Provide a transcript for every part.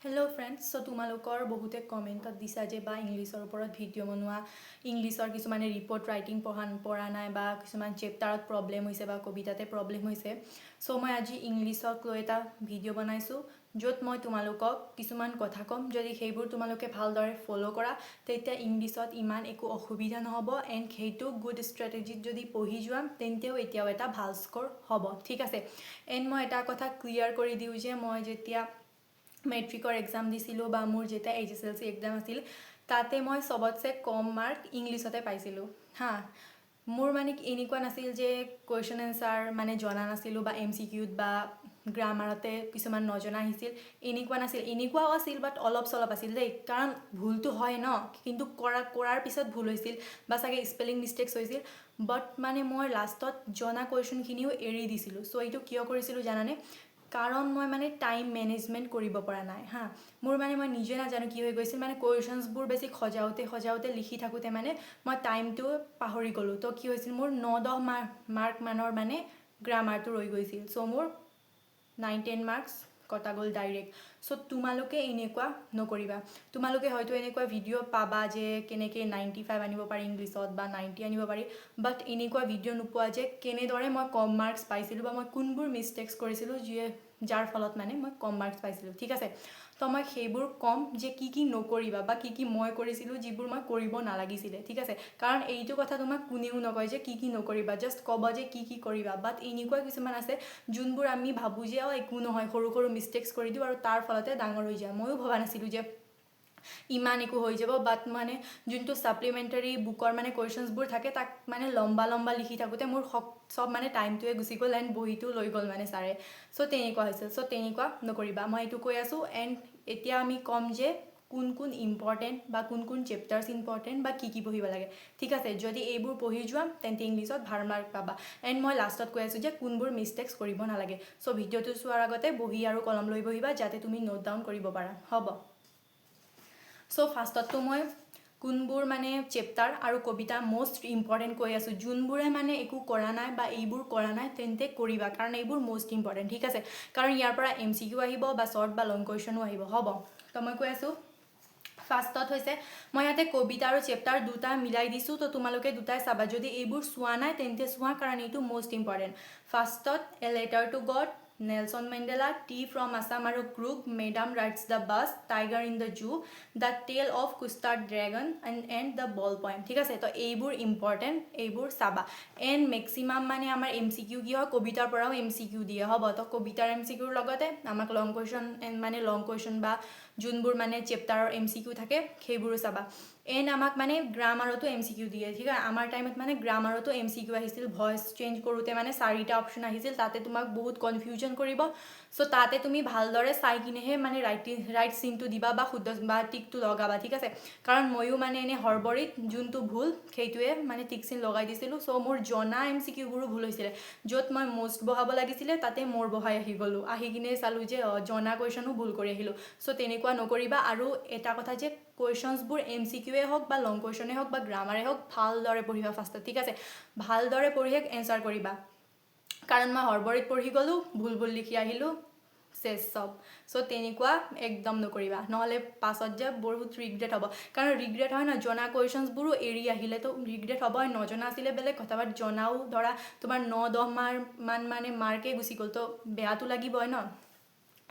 Hello friends so तुम्हालोकर बहुते comment दिसा जे बा इंग्लिशर ऊपर भिडिओ बनवा इंग्लिशर किछुमाने रिपोर्ट राइटिंग पढ़ा नाई बा किछुमान चेप्टारत प्रब्लेम होइसे बा कविताते प्रब्लेम होइसे सो मैं आज इंग्लिशक लै एटा भिडिओ बनाइछु য'ত মই তোমালোকক কিছুমান কথা কম যদি সেইবোৰ তোমালোকে ভালদৰে ফলো কৰা তেতিয়া ইংলিশত ইমান একো অসুবিধা নহব এন্ড সেইটো গুড স্ট্ৰেটেজিত যদি পঢ়ি যোৱা তেন্তেও এতিয়াও এটা ভাল স্কোৰ হ'ব ঠিক আছে এন্ড মই এটা কথা ক্লিয়াৰ কৰি দিও যে মই যেতিয়া মেট্ৰিকৰ এক্সাম দিছিলোঁ বা মোৰ যেতিয়া HSLC এক্সাম আছিল তাতে মই সবতছে কম মাৰ্ক ইংলিশতে পাইছিলোঁ হা মোৰ মানে এনেকুৱা নাছিল যে কুৱেশ্যন এনসাৰ মানে জনা নাছিলোঁ বা MCQত বা গ্ৰামাৰতে কিছুমান নজনা আহিছিল এনেকুৱা নাছিল এনেকুৱাও আছিল বাট অলপ চলপ আছিল দেই কাৰণ ভুলটো হয় ন কিন্তু কৰাৰ পিছত ভুল হৈছিল বা চাগে স্পেলিং মিষ্টেকস হৈছিল বাট মানে মই লাষ্টত জনা কুৱেশ্যনখিনিও এৰি দিছিলোঁ সো এইটো কিয় কৰিছিলোঁ জানানে কাৰণ মই মানে টাইম মেনেজমেন্ট কৰিব পৰা নাই হা মোৰ মানে মই নিজে নাজানো কি হৈ গৈছিল মানে কুৱেশ্যনছবোৰ বেছি খজাওতে লিখি থাকোতে মানে মই টাইমটো পাহৰি গলো তো কি হৈছিল মোৰ 9-10 মাৰ্ক মানৰ মানে গ্ৰামাৰটো ৰৈ গৈছিল সো মোৰ 9-10 মাৰ্কস কটা গল ডাইৰেক্ট সো তোমালোকে এনেকুৱা নকৰিবা তোমালোকে হয়তো এনেকুৱা ভিডিও পাবা যে কেনেকে 95 আনিব পাৰি ইংলিশত বা 90 আনিব পাৰি বাট এনেকুৱা ভিডিও নোপোৱা যে কেনেদৰে মই কম মাৰ্কস পাইছিলোঁ বা মই কোনবোৰ মিষ্টেকস কৰিছিলোঁ যাৰ ফলত মানে মই কম মাৰ্কস পাইছিলোঁ ঠিক আছে তো মই সেইবোৰ কম যে কি নকৰিবা বা কি মই কৰিছিলোঁ যিবোৰ মই কৰিব নালাগিছিলে ঠিক আছে কাৰণ এইটো কথা তোমাক কোনেও নকয় যে কি নকৰিবা জাস্ট কব যে কি কৰিবা বাট এনেকুৱা কিছুমান আছে যোনবোৰ আমি ভাবু যে একো নহয় সৰু মিষ্টেকস কৰি দিও আৰু তাৰ ফলতে ডাঙৰ হৈ যায় ময়ো ভবা নাছিলোঁ যে ইমান একো হৈ যাব বাট মানে যোনটো সাপ্লিমেন্টাৰী বুকৰ মানে কুৱেশ্যনছবোৰ থাকে তাক মানে লম্বা লিখি থাকোতে মোৰ সব মানে টাইমটোৱে গুচি গ'ল এণ্ড বহিটো লৈ গ'ল মানে ছাৰে সো তেনেকুৱা হৈছে সো তেনেকুৱা নকৰিবা মই এইটো কৈ আছোঁ এণ্ড এতিয়া আমি কম যে কোন ইম্পৰ্টেণ্ট বা কোন চেপ্টাৰ্ছ ইম্পৰ্টেণ্ট বা কি পঢ়িব লাগে ঠিক আছে যদি এইবোৰ পঢ়ি যোৱা তেন্তে ইংলিশত ভাল মাৰ্ক পাবা এণ্ড মই লাষ্টত কৈ আছোঁ যে কোনবোৰ মিষ্টেকস কৰিব নালাগে সো ভিডিঅ'টো চোৱাৰ আগতে বহি আৰু কলম লৈ বহিবা যাতে তুমি নোট ডাউন কৰিব পাৰা হ'ব সো ফাৰ্ষ্টতটো মই কোনবোৰ মানে চেপ্টাৰ আৰু কবিতা মোষ্ট ইম্পৰ্টেণ্ট কৈ আছোঁ যোনবোৰে মানে একো কৰা নাই বা এইবোৰ কৰা নাই তেন্তে কৰিবা কাৰণ এইবোৰ মোষ্ট ইম্পৰ্টেণ্ট ঠিক আছে কাৰণ ইয়াৰ পৰা MCQ আহিব বা শৰ্ট বা লং কুৱেশ্যনো আহিব হ'ব তো মই কৈ আছোঁ ফাৰ্ষ্টত হৈছে মই ইয়াতে কবিতা আৰু চেপ্টাৰ দুটা মিলাই দিছোঁ তো তোমালোকে দুটাই চাবা যদি এইবোৰ চোৱা নাই তেন্তে চোৱা কাৰণ এইটো মোষ্ট ইম্পৰ্টেণ্ট ফাৰ্ষ্টত a letter to god Nelson Mandela, Tea from Assam আৰু Krug, Madam Rides the Bus, Tiger in the Zoo, The Tale of Custard Dragon and The Ball Poem ঠিক আছে তো এইবোৰ ইম্পৰ্টেণ্ট এইবোৰ চাবা এণ্ড মেক্সিমাম মানে আমাৰ MCQ কি হয় কবিতাৰ পৰাও MCQ দিয়ে হ'ব তো কবিতাৰ MCQৰ লগতে আমাক লং কুৱেশ্যন বা যোনবোৰ মানে চেপ্টাৰৰ MCQ থাকে সেইবোৰো চাবা এণ্ড আমাক মানে গ্ৰামাৰতো MCQ দিয়ে ঠিক আছে আমাৰ টাইমত মানে গ্ৰামাৰতো MCQ আহিছিল ভয়েস চেঞ্জ কৰোঁতে মানে 4টা অপশ্যন আহিছিল তাতে তোমাক বহুত কনফিউজন কৰিব সো তাতে তুমি ভালদৰে চাই কিনেহে মানে ৰাইট চিনটো দিবা বা শুদ্ধ বা টিকটো লগাবা ঠিক আছে কাৰণ ময়ো মানে এনে হৰবৰিত যোনটো ভুল সেইটোৱে মানে টিক চিন লগাই দিছিলোঁ সো মোৰ জনা MCQবোৰো ভুল হৈছিলে য'ত মই মোষ্ট বহাব লাগিছিলে তাতে মোৰ বহাই আহি গ'লো আহি কিনে চালোঁ যে জনা কুৱেশ্যনো ভুল কৰি আহিলোঁ সো তেনেকুৱা নকৰিবা আৰু এটা কথা যে কুৱেশ্যনছবোৰ MCQয়ে হওক বা লং কুৱেশ্যনে হওক বা গ্ৰামাৰে হওক ভালদৰে পঢ়িবা ফাৰ্ষ্টত ঠিক আছে ভালদৰে পঢ়িয়ে এনসাৰ কৰিবা কাৰণ মই হৰবৰিত পঢ়ি গ'লো ভুল লিখি আহিলোঁ চেছ সব সো তেনেকুৱা একদম নকৰিবা নহলে পাছত যে বহুত ৰিগ্ৰেট হ'ব কাৰণ ৰিগ্ৰেট হয় না জনা কুৱেশ্যনছবোৰো এৰি আহিলে তো ৰিগ্ৰেট হ'ব নজনা আছিলে বেলেগ কথা বাট জনাও ধৰা তোমাৰ 9-10 মান মানে মাৰ্কে গুচি গ'ল তো বেয়াটো লাগিবই ন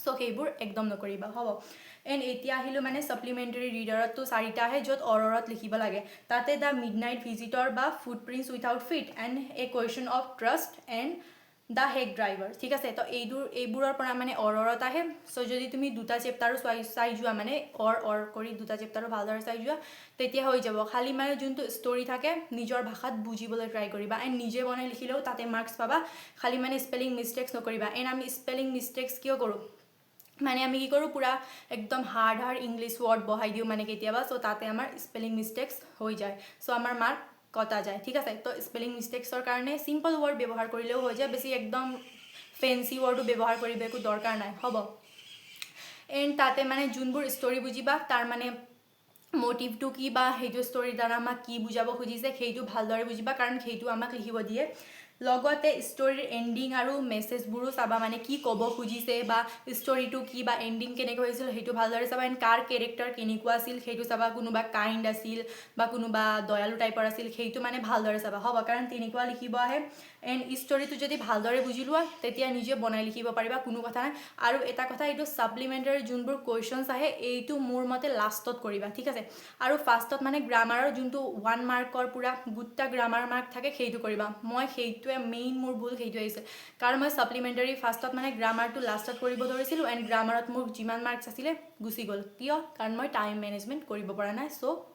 সো সেইবোৰ একদম নকৰিবা হ'ব এণ্ড এতিয়া আহিলোঁ মানে সাপ্লিমেণ্টাৰী ৰিডাৰততো 4টা আহে য'ত অৰত লিখিব লাগে তাতে দ্য মিডনাইট ভিজিটৰ বা footprints without feet and a question of trust and the hack driver ঠিক আছে তো এইবোৰৰ পৰা মানে অৰত আহে সো যদি তুমি দুটা চেপ্টাৰো চাই যোৱা মানে অৰ কৰি দুটা চেপ্টাৰো ভালদৰে চাই যোৱা তেতিয়া হৈ যাব খালি মানে যোনটো ষ্টৰি থাকে নিজৰ ভাষাত বুজিবলৈ ট্ৰাই কৰিবা এণ্ড নিজে বনাই লিখিলেও তাতে মাৰ্কস পাবা খালি মানে স্পেলিং মিষ্টেকস নকৰিবা এণ্ড আমি স্পেলিং মিষ্টেকস কিয় কৰোঁ মানে আমি কি কৰোঁ পুৰা একদম হাৰ্ড ইংলিশ ৱৰ্ড বহাই দিওঁ মানে কেতিয়াবা সো তাতে আমাৰ স্পেলিং মিষ্টেকস হৈ যায় সো আমাৰ মাৰ্ক কটা যায় ঠিক আছে তো স্পেলিং মিষ্টেকসৰ কাৰণে সিম্পল ৱৰ্ড ব্যৱহাৰ কৰিলেও হৈ যায় বেছি একদম ফেন্সি ৱৰ্ডো ব্যৱহাৰ কৰিব একো দৰকাৰ নাই হ'ব এণ্ড তাতে মানে যোনবোৰ ষ্টৰি বুজিবা তাৰ মানে মোটিভটো কি বা সেইটো ষ্টৰিৰ দ্বাৰা আমাক কি বুজাব খুজিছে সেইটো ভালদৰে বুজিবা কাৰণ সেইটো আমাক লিখিব দিয়ে লগতে ষ্টৰীৰ এণ্ডিং আৰু মেছেজবোৰো চাবা, মানে কি ক'ব খুজিছে বা ষ্টৰীটো কি বা এণ্ডিং কেনেকৈ হৈছিল সেইটো ভালদৰে চাবা। এণ্ড কাৰ কেৰেক্টাৰ কেনেকুৱা আছিল সেইটো চাবা, কোনোবা কাইণ্ড আছিল বা কোনোবা দয়ালু টাইপৰ আছিল সেইটো মানে ভালদৰে চাবা হ'ব, কাৰণ তেনেকুৱা লিখিব আহে। এণ্ড ষ্টৰীটো যদি ভালদৰে বুজি লোৱা তেতিয়া নিজে বনাই লিখিব পাৰিবা, কোনো কথা নাই। আৰু এটা কথা, এইটো ছাপ্লিমেণ্টাৰী যোনবোৰ কুৱেশ্যনছ আহে এইটো মোৰ মতে লাষ্টত কৰিবা, ঠিক আছে। আৰু ফাৰ্ষ্টত মানে গ্ৰামাৰৰ যোনটো 1 মাৰ্কৰ পূৰা গোটা গ্ৰামাৰ মাৰ্ক থাকে সেইটো কৰিবা। মই সেইটোৱে মেইন মোৰ ভুল সেইটোৱে আহিছে, কাৰণ মই ছাপ্লিমেণ্টাৰী ফাৰ্ষ্টত মানে গ্ৰামাৰটো লাষ্টত কৰিব ধৰিছিলোঁ এণ্ড গ্ৰামাৰত মোৰ যিমান মাৰ্কছ আছিলে গুচি গ'ল। কিয়? কাৰণ মই টাইম মেনেজমেণ্ট কৰিব পৰা নাই, চ'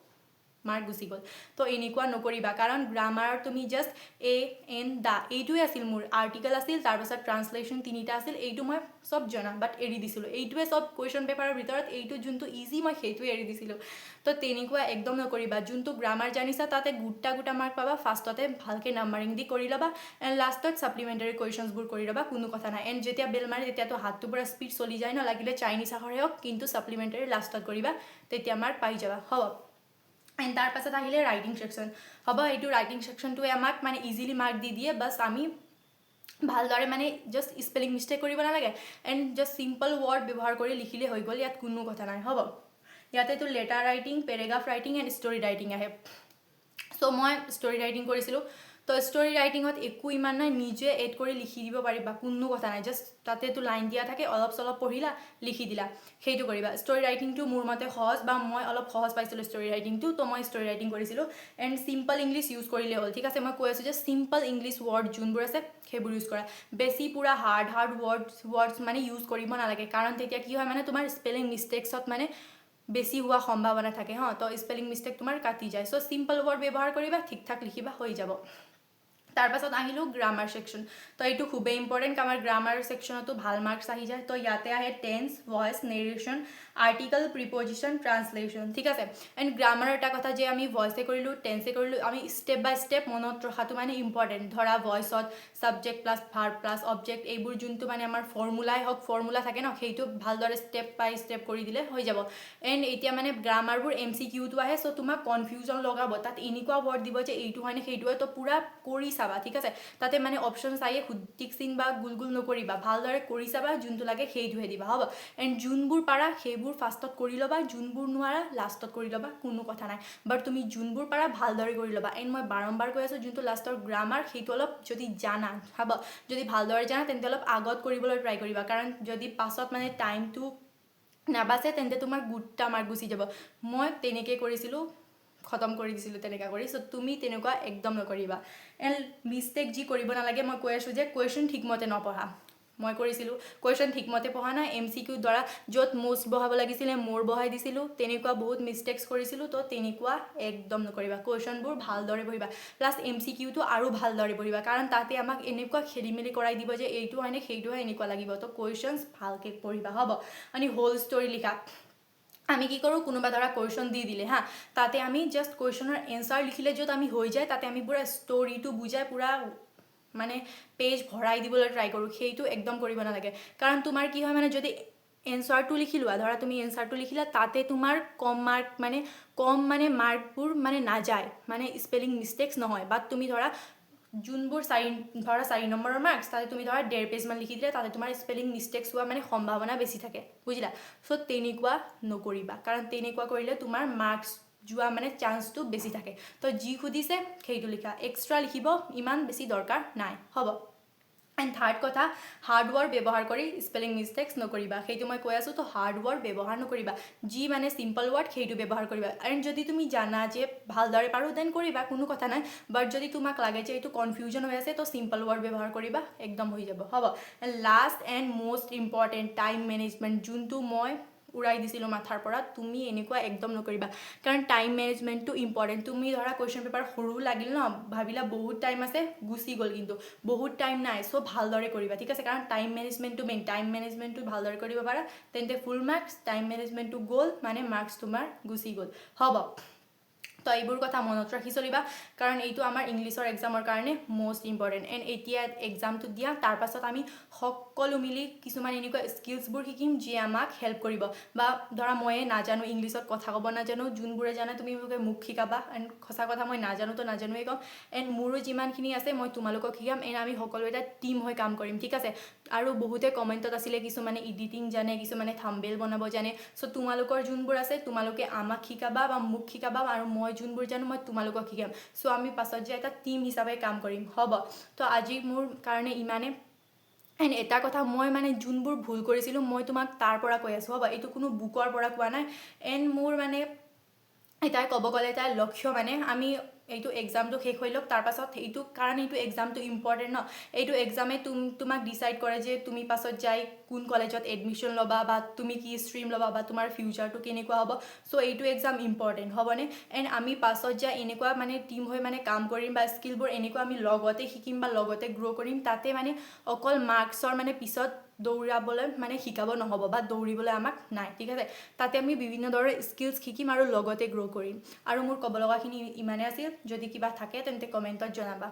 মাৰ্ক গুচি গ'ল। তো এনেকুৱা নকৰিবা, কাৰণ গ্ৰামাৰৰ তুমি জাষ্ট এ এন দা এইটোৱে আছিল মোৰ, আৰ্টিকেল আছিল, তাৰপাছত ট্ৰান্সলেশ্যন 3টা আছিল, এইটো মই চব জনা বাট এৰি দিছিলোঁ। এইটোৱে চব কুৱেশ্যন পেপাৰৰ ভিতৰত এইটো যোনটো ইজি মই সেইটোৱে এৰি দিছিলোঁ। তো তেনেকুৱা একদম নকৰিবা। যোনটো গ্ৰামাৰ জানিছা তাতে গোটা মাৰ্ক পাবা, ফাৰ্ষ্টতে ভালকৈ নাম্বাৰিং দি কৰি ল'বা এণ্ড লাষ্টত ছাপ্লিমেণ্টাৰী কুৱেশ্যনছবোৰ কৰি ল'বা, কোনো কথা নাই। এণ্ড যেতিয়া বেল মাৰে তেতিয়াতো হাতটো পূৰা স্পীড চলি যায় ন, লাগিলে চাইনিজ আখৰে হওক, কিন্তু ছাপ্লিমেণ্টাৰী লাষ্টত কৰিবা, তেতিয়া মাৰ্ক পাই যাবা হ'ব। এণ্ড তাৰ পাছত আহিলে ৰাইটিং ছেকশ্যন হ'ব। এইটো ৰাইটিং ছেকশ্যনটোৱে আমাক মানে ইজিলি মাৰ্ক দি দিয়ে, বাছ আমি ভালদৰে মানে জাষ্ট স্পেলিং মিষ্টেক কৰিব নালাগে এণ্ড জাষ্ট চিম্পল ৱৰ্ড ব্যৱহাৰ কৰি লিখিলে হৈ গ'ল, ইয়াত কোনো কথা নাই হ'ব। ইয়াতেতো letter writing, paragraph writing and story writing আহে। চ' মই ষ্টৰী ৰাইটিং কৰিছিলোঁ। তো ষ্টৰী ৰাইটিঙত একো ইমান নাই, নিজে এড কৰি লিখি দিব পাৰিবা, কোনো কথা নাই। জাষ্ট তাতেতো লাইন দিয়া থাকে, অলপ চলপ পঢ়িলা লিখি দিলা, সেইটো কৰিবা। ষ্টৰী ৰাইটিংটো মোৰ মতে সহজ, বা মই অলপ সহজ পাইছিলোঁ ষ্টৰী ৰাইটিংটো, তো মই ষ্টৰী ৰাইটিং কৰিছিলোঁ। এণ্ড চিম্পল ইংলিছ ইউজ কৰিলে হ'ল, ঠিক আছে। মই কৈ আছোঁ যে চিম্পল ইংলিছ ৱৰ্ড যোনবোৰ আছে সেইবোৰ ইউজ কৰা, বেছি পূৰা হাৰ্ড ৱৰ্ডছ মানে ইউজ কৰিব নালাগে, কাৰণ তেতিয়া কি হয় মানে তোমাৰ স্পেলিং মিষ্টেকছত মানে বেছি হোৱা সম্ভাৱনা থাকে হা, তো স্পেলিং মিষ্টেক তোমাৰ কাটি যায়। চ' চিম্পল ৱৰ্ড ব্যৱহাৰ কৰিবা, ঠিক ঠাক লিখিবা, হৈ যাব। তাৰপাছত আহিলোঁ গ্ৰামাৰ ছেকশ্যন। তো এইটো খুবেই ইম্পৰ্টেণ্ট, আমাৰ গ্ৰামাৰ ছেকশ্যনতো ভাল মাৰ্কছ আহি যায়। তো ইয়াতে আহে tense, voice, narration, article, preposition, translation, ঠিক আছে। এণ্ড গ্ৰামাৰৰ এটা কথা যে আমি ভইচে কৰিলোঁ টেন্সে কৰিলোঁ, আমি ষ্টেপ বাই ষ্টেপ মনত ৰখাটো মানে ইম্পৰ্টেণ্ট। ধৰা ভইচত subject plus verb plus object, এইবোৰ যোনটো মানে আমাৰ ফৰ্মুলাই হওক, ফৰ্মুলা থাকে ন, সেইটো ভালদৰে ষ্টেপ বাই ষ্টেপ কৰি দিলে হৈ যাব। এণ্ড এতিয়া মানে গ্ৰামাৰবোৰ MCQটো আহে, চ' তোমাক কনফিউজন লগাব, তাত এনেকুৱা ৱৰ্ড দিব যে এইটো হয় নে সেইটো হয়, তো পূৰা কৰি চাবা, ঠিক আছে। তাতে মানে অপশ্যন চাইয়ে টিক চিন বা গুল নকৰিবা, ভালদৰে কৰি চাবা, যোনটো লাগে সেইটোহে দিবা হ'ব। এণ্ড যোনবোৰ পাৰা সেইবোৰ ফাৰ্ষ্টত কৰি ল'বা, যোনবোৰ নোৱাৰা লাষ্টত কৰি ল'বা, কোনো কথা নাই। বাট তুমি যোনবোৰ পাৰা ভালদৰে কৰি ল'বা। এণ্ড মই বাৰম্বাৰ কৈ আছোঁ, যোনটো লাষ্টৰ গ্ৰামাৰ সেইটো অলপ যদি জানা হ'ব, যদি ভালদৰে জানা তেন্তে অলপ আগত কৰিবলৈ ট্ৰাই কৰিবা, কাৰণ যদি পাছত মানে টাইমটো নাবাচে তেন্তে তোমাৰ গোটা মাৰ্ক গুচি যাব। মই তেনেকৈ কৰিছিলোঁ, খতম কৰি দিছিলোঁ তেনেকুৱা কৰি। চ' তুমি তেনেকুৱা একদম নকৰিবা। এণ্ড মিষ্টেক যি কৰিব নালাগে, মই কৈ আছোঁ যে কুৱেশ্যন ঠিকমতে নপঢ়া। মই কৰিছিলোঁ, কুৱেশ্যন ঠিকমতে পঢ়া নাই, MCQৰ দ্বাৰা য'ত মোষ্ট বহাব লাগিছিলে মোৰ বহাই দিছিলোঁ, তেনেকুৱা বহুত মিষ্টেক্স কৰিছিলোঁ। তো তেনেকুৱা একদম নকৰিবা, কুৱেশ্যনবোৰ ভালদৰে পঢ়িবা, প্লাছ MCQটো আৰু ভালদৰে পঢ়িবা, কাৰণ তাতে আমাক এনেকুৱা খেলি মেলি কৰাই দিব যে এইটো হয় নে সেইটো হয় এনেকুৱা লাগিব। তো কুৱেশ্যনছ ভালকৈ পঢ়িবা হ'ব। মানে হোল ষ্টৰী লিখা। আমি কি কৰোঁ, কোনোবা ধৰা কুৱেশ্যন দি দিলে হা, তাতে আমি জাষ্ট কুৱেশ্যনৰ এনচাৰ লিখিলে য'ত আমি হৈ যায়, তাতে আমি পূৰা ষ্টৰীটো বুজাই পূৰা মানে পেজ ভৰাই দিবলৈ ট্ৰাই কৰোঁ, সেইটো একদম কৰিব নালাগে। কাৰণ তোমাৰ কি হয় মানে যদি এনচাৰটো লিখি লোৱা, ধৰা তুমি এনচাৰটো লিখিলা, তাতে তোমাৰ কম মাৰ্কবোৰ মানে নাযায়, মানে স্পেলিং মিষ্টেক্স নহয়। বাট তুমি ধৰা যোনবোৰ 4 নম্বৰৰ মাৰ্কছ, তাতে তুমি ধৰা 1.5 পেজমান লিখি দিলে, তাতে তোমাৰ স্পেলিং মিষ্টেক্স হোৱা মানে সম্ভাৱনা বেছি থাকে, বুজিলা। চ' তেনেকুৱা নকৰিবা, কাৰণ তেনেকুৱা কৰিলে তোমাৰ মাৰ্কছ যোৱা মানে চান্সটো বেছি থাকে। তো যি সুধিছে সেইটো লিখা, এক্সট্ৰা লিখিব ইমান বেছি দৰকাৰ নাই হ'ব। এণ্ড থাৰ্ড কথা, হাৰ্ড ৱৰ্ড ব্যৱহাৰ কৰি স্পেলিং মিষ্টেক্স নকৰিবা, সেইটো মই কৈ আছোঁ। তো হাৰ্ড ৱৰ্ড ব্যৱহাৰ নকৰিবা, যি মানে চিম্পল ৱৰ্ড সেইটো ব্যৱহাৰ কৰিবা। এণ্ড যদি তুমি জানা যে ভালদৰে পাৰোঁ দেন কৰিবা, কোনো কথা নাই। বাট যদি তোমাক লাগে যে এইটো কনফিউজন হৈ আছে, তো চিম্পল ৱৰ্ড ব্যৱহাৰ কৰিবা, একদম হৈ যাব হ'ব। And last and most important, time management, যোনটো মই উৰাই দিছিলোঁ মাথাৰ পৰা, তুমি এনেকুৱা একদম নকৰিবা, কাৰণ টাইম মেনেজমেণ্টটো ইম্পৰ্টেণ্ট। তুমি ধৰা কুৱেশ্যন পেপাৰ সৰু লাগিল ন, ভাবিলা বহুত টাইম আছে, গুচি গ'ল, কিন্তু বহুত টাইম নাই। চ' ভালদৰে কৰিবা, ঠিক আছে, কাৰণ টাইম মেনেজমেণ্টটো মেইন। টাইম মেনেজমেণ্টটো ভালদৰে কৰিব পাৰা তেন্তে ফুল মাৰ্কছ, টাইম মেনেজমেণ্টটো গ'ল মানে মাৰ্কছ তোমাৰ গুচি গ'ল হ'ব। তো এইবোৰ কথা মনত ৰাখি চলিবা কাৰণ এইটো আমাৰ ইংলিছৰ এক্সামৰ কাৰণে মোষ্ট ইম্পৰ্টেণ্ট এণ্ড এতিয়া এক্সামটো দিয়া তাৰ পাছত আমি সকলো মিলি কিছুমান এনেকুৱা স্কিলছবোৰ শিকিম যিয়ে আমাক হেল্প কৰিব বা ধৰা ময়ে নাজানো ইংলিছত কথা ক'ব নাজানো যোনবোৰে জানে তুমি মোক শিকাবা এণ্ড সঁচা কথা মই নাজানো তো নাজানোৱেই ক'ম এণ্ড মোৰো যিমানখিনি আছে মই তোমালোকক শিকাম এণ্ড আমি সকলো এটা টিম হৈ কাম কৰিম ঠিক আছে আৰু বহুতে কমেণ্টত আছিলে কিছুমানে এডিটিং জানে কিছুমানে থাম্বনেইল বনাব জানে চ' তোমালোকৰ যোনবোৰ আছে তোমালোকে আমাক শিকাবা বা মোক শিকাবা আৰু মই যোনবোৰ জানো মই তোমালোকক শিকাম চ' আমি পাছত যে এটা টিম হিচাপে কাম কৰিম হ'ব তো আজি মোৰ কাৰণে ইমানে এণ্ড এটা কথা মই মানে যোনবোৰ ভুল কৰিছিলোঁ মই তোমাক তাৰ পৰা কৈ আছোঁ হ'ব এইটো কোনো বুকৰ পৰা কোৱা নাই এণ্ড মোৰ মানে এটাই ক'ব গ'লে এটা লক্ষ্য মানে আমি এইটো এক্সামটো শেষ হৈ লওক তাৰ পাছত এইটো কাৰণ এইটো এক্সামটো ইম্পৰ্টেণ্ট ন এইটো এক্সামে তোমাক ডিচাইড কৰে যে তুমি পাছত যাই কোন কলেজত এডমিশ্যন ল'বা বা তুমি কি ষ্ট্ৰীম ল'বা বা তোমাৰ ফিউচাৰটো কেনেকুৱা হ'ব চ' এইটো এক্সাম ইম্পৰ্টেণ্ট হ'বনে এণ্ড আমি পাছত যাই এনেকুৱা মানে টিম হৈ মানে কাম কৰিম বা স্কিলবোৰ এনেকুৱা আমি লগতে শিকিম বা লগতে গ্ৰ' কৰিম তাতে মানে অকল মাৰ্কছৰ মানে পিছত দৌৰাবলৈ মানে শিকাব নহ'ব বা দৌৰিবলৈ আমাক নাই ঠিক আছে তাতে আমি বিভিন্ন ধৰণৰ স্কিলছ শিকিম আৰু লগতে গ্ৰ' কৰিম আৰু মোৰ ক'ব লগাখিনি ইমানে আছিল যদি কিবা থাকে তেন্তে কমেণ্টত জনাবা